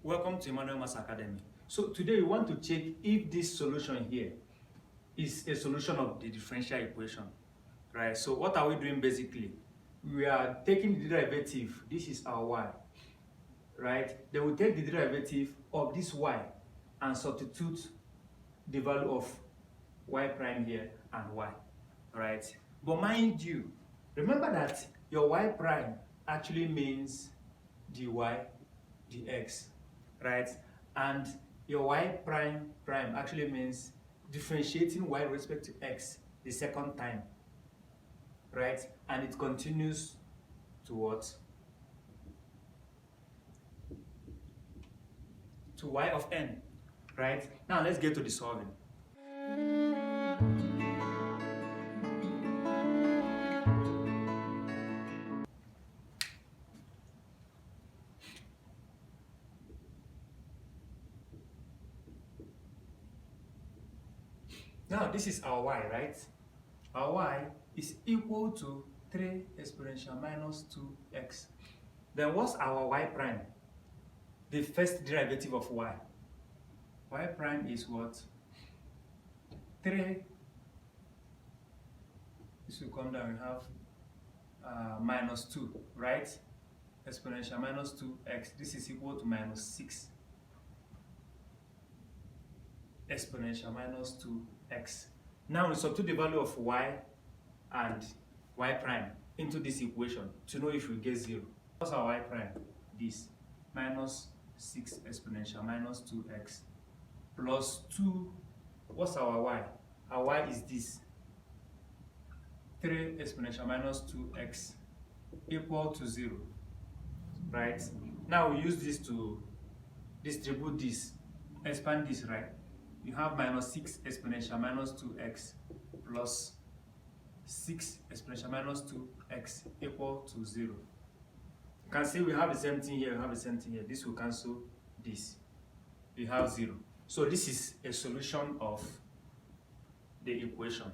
Welcome to Emmanuel Maths Academy. So today we want to check if this solution here is a solution of the differential equation, right? So what are we doing basically? We are taking the derivative. This is our y, right? Then we take the derivative of this y and substitute the value of y prime here and y, right? But mind you, remember that your y prime actually means dy dx, right? And your y prime actually means differentiating y with respect to x the second time, right? And it continues to what? To y of n, right? Now let's get to the solving. Now this is our y, right? Our y is equal to 3 exponential minus 2x. Then what's our y prime? The first derivative of y. Y prime is what? 3. This will come down, we have minus 2, right? Exponential minus 2x. This is equal to minus 6 exponential minus 2x. Now we substitute the value of y and y prime into this equation to know if we get 0. What's our y prime? This minus 6 exponential minus 2x plus 2. What's our y? Our y is this 3 exponential minus 2x equal to 0, right? Now we use this to distribute this, expand this, right? You have minus 6 exponential minus 2x plus 6 exponential minus 2x equal to 0. You can see we have the same thing here, we have the same thing here. This will cancel this. We have 0. So this is a solution of the equation.